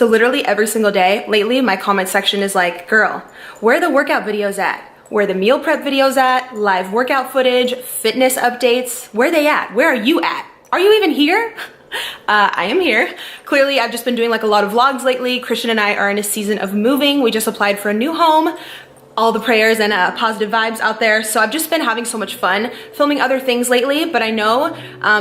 So literally every single day lately, my comment section is like, girl, where are the workout videos at? Where are the meal prep videos at? Live workout footage, fitness updates, where are they at? Where are you at? Are you even here? I am here. Clearly, I've just been doing like a lot of vlogs lately. Christian and I are in a season of moving. We just applied for a new home. All the prayers and positive vibes out there. So I've just been having so much fun filming other things lately, but I know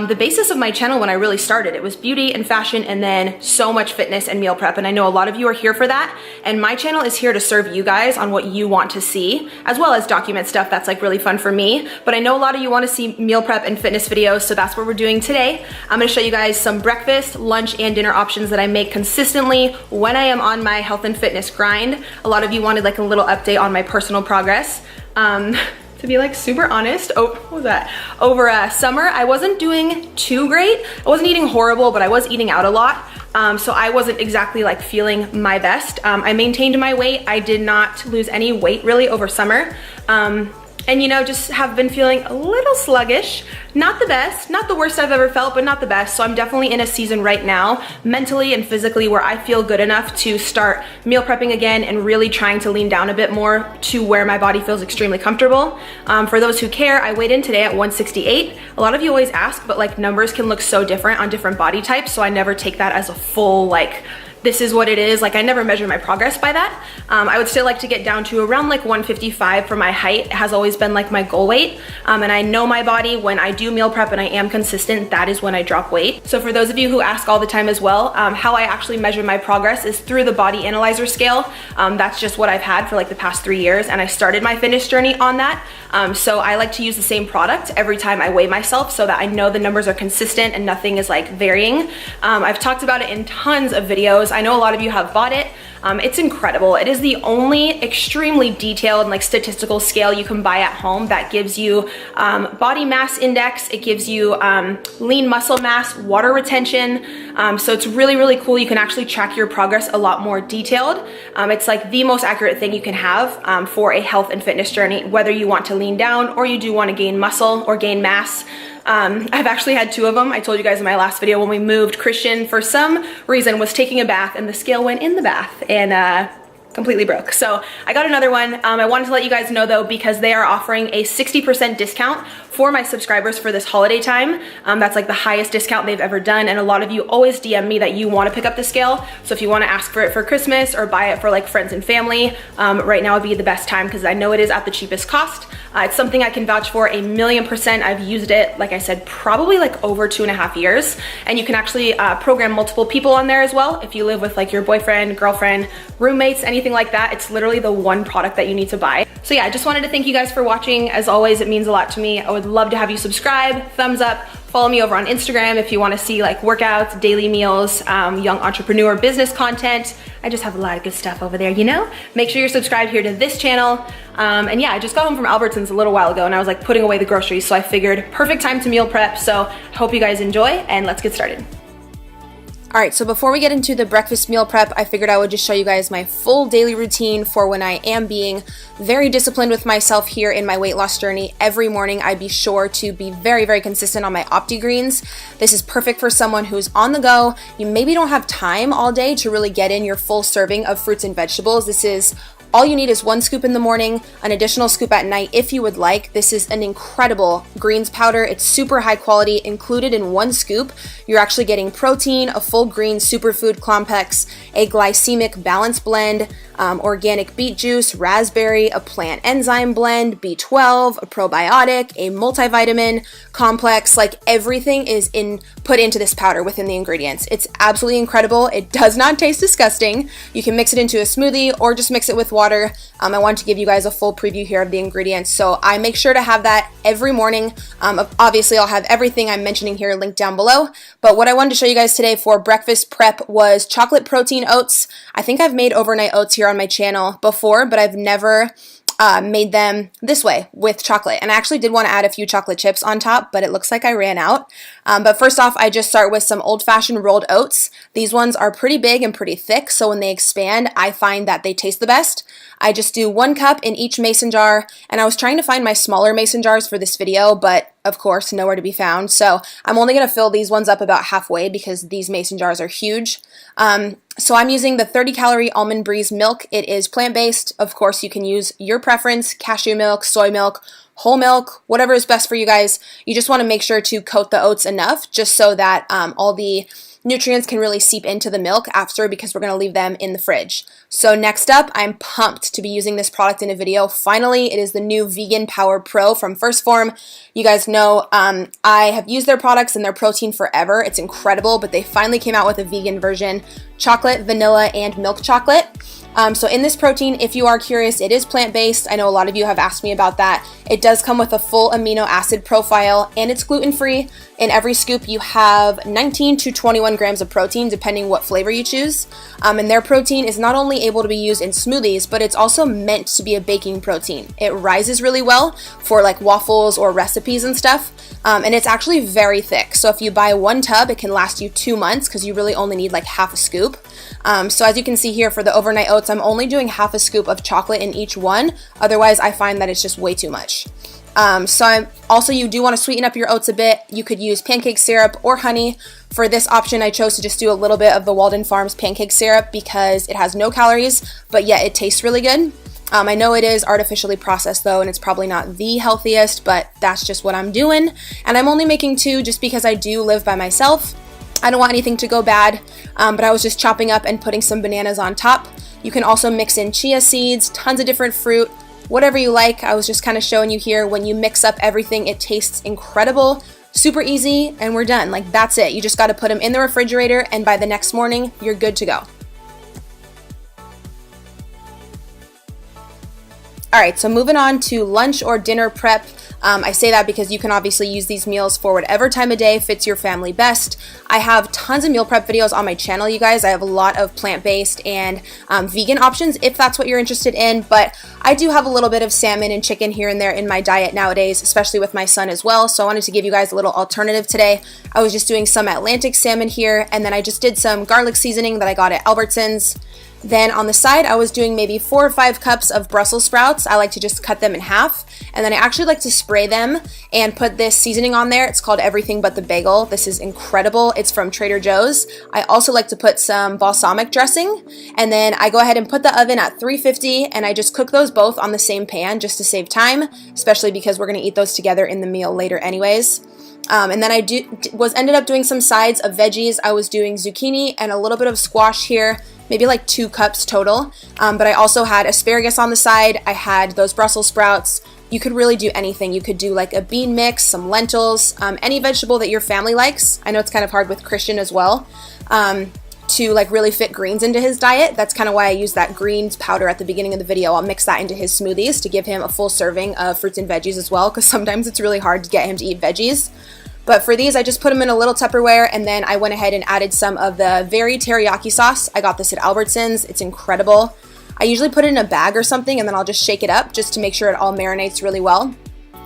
the basis of my channel when I really started, it was beauty and fashion and then so much fitness and meal prep. And I know a lot of you are here for that. And my channel is here to serve you guys on what you want to see, as well as document stuff that's like really fun for me. But I know a lot of you want to see meal prep and fitness videos, so that's what we're doing today. I'm gonna show you guys some breakfast, lunch, and dinner options that I make consistently when I am on my health and fitness grind. A lot of you wanted like a little update on my personal progress. To be like super honest, what was that? Over summer, I wasn't doing too great. I wasn't eating horrible, but I was eating out a lot. So I wasn't exactly like feeling my best. I maintained my weight. I did not lose any weight really over summer. And you know, just have been feeling a little sluggish. Not the best, not the worst I've ever felt, but not the best. So I'm definitely in a season right now, mentally and physically, where I feel good enough to start meal prepping again and really trying to lean down a bit more to where my body feels extremely comfortable. For those who care, I weighed in today at 168. A lot of you always ask, but like numbers can look so different on different body types. So I never take that as a full like, this is what it is. Like I never measure my progress by that. I would still like to get down to around like 155 for my height. It has always been like my goal weight. And I know my body, when I do meal prep and I am consistent, that is when I drop weight. So for those of you who ask all the time as well, how I actually measure my progress is through the body analyzer scale. That's just what I've had for like the past 3 years. And I started my fitness journey on that. So I like to use the same product every time I weigh myself so that I know the numbers are consistent and nothing is like varying. I've talked about it in tons of videos. I know a lot of you have bought it. It's incredible. It is the only extremely detailed and like statistical scale you can buy at home that gives you body mass index. It gives you lean muscle mass, water retention. So it's really, really cool. You can actually track your progress a lot more detailed. It's like the most accurate thing you can have for a health and fitness journey, whether you want to lean down or you do want to gain muscle or gain mass. I've actually had 2 of them. I told you guys in my last video when we moved, Christian for some reason was taking a bath and the scale went in the bath and completely broke. So I got another one. I wanted to let you guys know though, because they are offering a 60% discount for my subscribers for this holiday time. That's like the highest discount they've ever done. And a lot of you always DM me that you want to pick up the scale. So if you want to ask for it for Christmas or buy it for like friends and family, right now would be the best time because I know it is at the cheapest cost. It's something I can vouch for 1,000,000%. I've used it, like I said, probably like over 2.5 years. And you can actually program multiple people on there as well. If you live with like your boyfriend, girlfriend, roommates, anything like that, it's literally the one product that you need to buy. So yeah, I just wanted to thank you guys for watching. As always, it means a lot to me. I would love to have you subscribe, thumbs up, follow me over on Instagram if you want to see like workouts, daily meals, young entrepreneur business content. I just have a lot of good stuff over there, you know? Make sure you're subscribed here to this channel. And yeah, I just got home from Albertsons a little while ago and I was like putting away the groceries. So I figured perfect time to meal prep. So I hope you guys enjoy and let's get started. All right, so before we get into the breakfast meal prep, I figured I would just show you guys my full daily routine for when I am being very disciplined with myself here in my weight loss journey. Every morning, I be sure to be very, very consistent on my OptiGreens. This is perfect for someone who's on the go. You maybe don't have time all day to really get in your full serving of fruits and vegetables. This is all you need is 1 scoop in the morning, an additional scoop at night if you would like. This is an incredible greens powder. It's super high quality. Included in 1 scoop, you're actually getting protein, a full green superfood complex, a glycemic balance blend, organic beet juice, raspberry, a plant enzyme blend, B12, a probiotic, a multivitamin complex. Like everything is put into this powder within the ingredients. It's absolutely incredible. It does not taste disgusting. You can mix it into a smoothie or just mix it with water. I want to give you guys a full preview here of the ingredients. So I make sure to have that every morning. Obviously, I'll have everything I'm mentioning here linked down below. But what I wanted to show you guys today for breakfast prep was chocolate protein oats. I think I've made overnight oats here on my channel before, but I've never made them this way with chocolate. And I actually did want to add a few chocolate chips on top, but it looks like I ran out. But first off, I just start with some old-fashioned rolled oats. These ones are pretty big and pretty thick, so when they expand, I find that they taste the best. I just do 1 cup in each mason jar, and I was trying to find my smaller mason jars for this video, but of course, nowhere to be found. So I'm only going to fill these ones up about halfway because these mason jars are huge. So I'm using the 30 calorie Almond Breeze milk. It is plant-based. Of course, you can use your preference, cashew milk, soy milk, whole milk, whatever is best for you guys. You just want to make sure to coat the oats enough just so that all the nutrients can really seep into the milk after, because we're going to leave them in the fridge. So next up, I'm pumped to be using this product in a video. Finally, it is the new Vegan Power Pro from First Form. You guys know I have used their products and their protein forever. It's incredible, but they finally came out with a vegan version, chocolate, vanilla, and milk chocolate. So in this protein, if you are curious, it is plant-based. I know a lot of you have asked me about that. It does come with a full amino acid profile, and it's gluten-free. In every scoop, you have 19 to 21 grams of protein, depending what flavor you choose. And their protein is not only able to be used in smoothies, but it's also meant to be a baking protein. It rises really well for like waffles or recipes and stuff. And it's actually very thick. So if you buy one tub, it can last you 2 months because you really only need like half a scoop. So as you can see here for the overnight oats, I'm only doing half a scoop of chocolate in each one. Otherwise, I find that it's just way too much. Also, you do want to sweeten up your oats a bit. You could use pancake syrup or honey. For this option, I chose to just do a little bit of the Walden Farms pancake syrup because it has no calories, but yet it tastes really good. I know it is artificially processed though, and it's probably not the healthiest, but that's just what I'm doing. And I'm only making 2 just because I do live by myself. I don't want anything to go bad, but I was just chopping up and putting some bananas on top. You can also mix in chia seeds, tons of different fruit, whatever you like. I was just kind of showing you here, when you mix up everything, it tastes incredible, super easy, and we're done. Like, that's it. You just got to put them in the refrigerator, and by the next morning, you're good to go. All right, so moving on to lunch or dinner prep. I say that because you can obviously use these meals for whatever time of day fits your family best. I have tons of meal prep videos on my channel, you guys. I have a lot of plant-based and vegan options if that's what you're interested in, but I do have a little bit of salmon and chicken here and there in my diet nowadays, especially with my son as well, so I wanted to give you guys a little alternative today. I was just doing some Atlantic salmon here, and then I just did some garlic seasoning that I got at Albertsons. Then on the side, I was doing maybe 4 or 5 cups of Brussels sprouts. I like to just cut them in half, and then I actually like to spray them and put this seasoning on there. It's called Everything But the Bagel. This is incredible. It's from Trader Joe's. I also like to put some balsamic dressing, and then I go ahead and put the oven at 350, and I just cook those both on the same pan just to save time, especially because we're going to eat those together in the meal later anyways. And then I ended up doing some sides of veggies. I was doing zucchini and a little bit of squash here, maybe like 2 cups total. But I also had asparagus on the side. I had those Brussels sprouts. You could really do anything. You could do like a bean mix, some lentils, any vegetable that your family likes. I know it's kind of hard with Christian as well to like really fit greens into his diet. That's kind of why I use that greens powder at the beginning of the video. I'll mix that into his smoothies to give him a full serving of fruits and veggies as well, because sometimes it's really hard to get him to eat veggies. But for these, I just put them in a little Tupperware, and then I went ahead and added some of the Very teriyaki sauce. I got this at Albertsons. It's incredible. I usually put it in a bag or something, and then I'll just shake it up just to make sure it all marinates really well.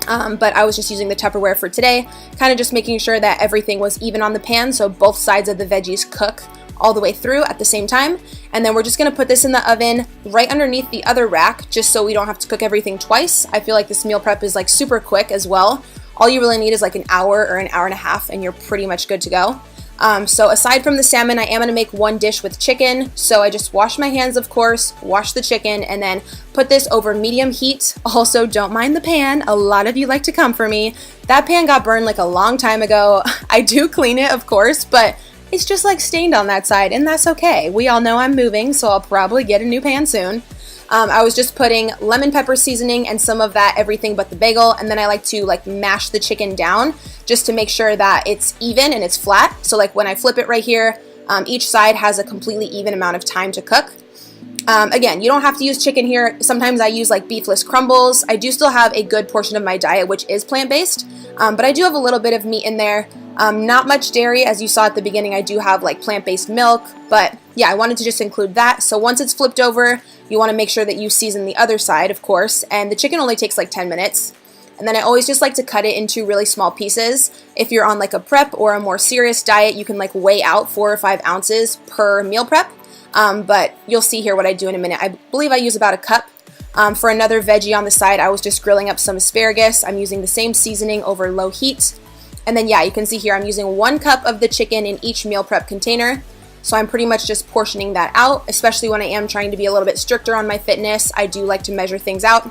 But I was just using the Tupperware for today, kind of just making sure that everything was even on the pan, so both sides of the veggies cook all the way through at the same time. And then we're just going to put this in the oven right underneath the other rack, just so we don't have to cook everything twice. I feel like this meal prep is like super quick as well. All you really need is like an hour or an hour and a half, and you're pretty much good to go. So aside from the salmon, I am going to make one dish with chicken. So I just wash my hands, of course, wash the chicken, and then put this over medium heat. Also, don't mind the pan. A lot of you like to come for me. That pan got burned like a long time ago. I do clean it, of course, but it's just like stained on that side, and that's okay. We all know I'm moving, so I'll probably get a new pan soon. I was just putting lemon pepper seasoning and some of that Everything But the Bagel, and then I like to like mash the chicken down just to make sure that it's even and it's flat. So like when I flip it right here, each side has a completely even amount of time to cook. Again, you don't have to use chicken here. Sometimes I use like beefless crumbles. I do still have a good portion of my diet which is plant-based, but I do have a little bit of meat in there. Not much dairy, as you saw at the beginning. I do have like plant-based milk, but yeah, I wanted to just include that. So once it's flipped over, you want to make sure that you season the other side, of course, and the chicken only takes like 10 minutes. And then I always just like to cut it into really small pieces. If you're on like a prep or a more serious diet, you can like weigh out 4 or 5 ounces per meal prep. But you'll see here what I do in a minute. I believe I use about a cup. For another veggie on the side, I was just grilling up some asparagus. I'm using the same seasoning over low heat. And then yeah, you can see here I'm using 1 cup of the chicken in each meal prep container. So I'm pretty much just portioning that out, especially when I am trying to be a little bit stricter on my fitness. I do like to measure things out.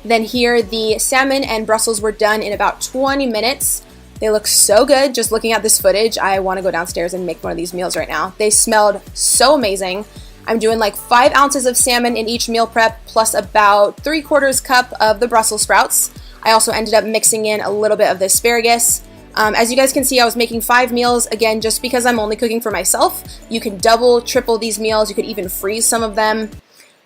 Then here, the salmon and Brussels were done in about 20 minutes. They look so good. Just looking at this footage, I want to go downstairs and make one of these meals right now. They smelled so amazing. I'm doing like 5 ounces of salmon in each meal prep, plus about 3/4 cup of the Brussels sprouts. I also ended up mixing in a little bit of the asparagus. As you guys can see, I was making 5 meals. Again, just because I'm only cooking for myself, you can double, triple these meals. You could even freeze some of them.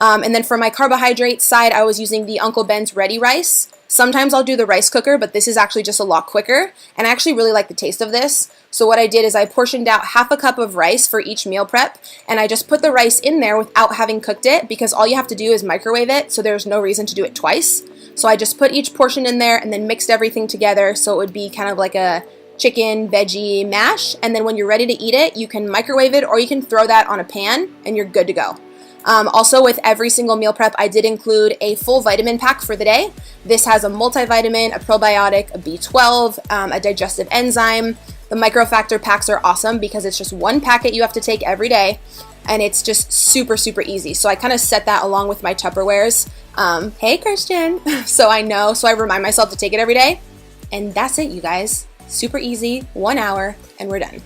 And then for my carbohydrate side, I was using the Uncle Ben's Ready Rice. Sometimes I'll do the rice cooker, but this is actually just a lot quicker. And I actually really like the taste of this. So what I did is I portioned out 1/2 cup of rice for each meal prep, and I just put the rice in there without having cooked it, because all you have to do is microwave it, so there's no reason to do it twice. So I just put each portion in there and then mixed everything together so it would be kind of like a chicken veggie mash. And then when you're ready to eat it, you can microwave it or you can throw that on a pan and you're good to go. Also, with every single meal prep, I did include a full vitamin pack for the day. This has a multivitamin, a probiotic, a B12, a digestive enzyme. The microfactor packs are awesome because it's just 1 packet you have to take every day, and it's just super, super easy. So I kind of set that along with my Tupperwares. Hey, Christian. So I remind myself to take it every day. And that's it, you guys. Super easy, 1 hour, and we're done.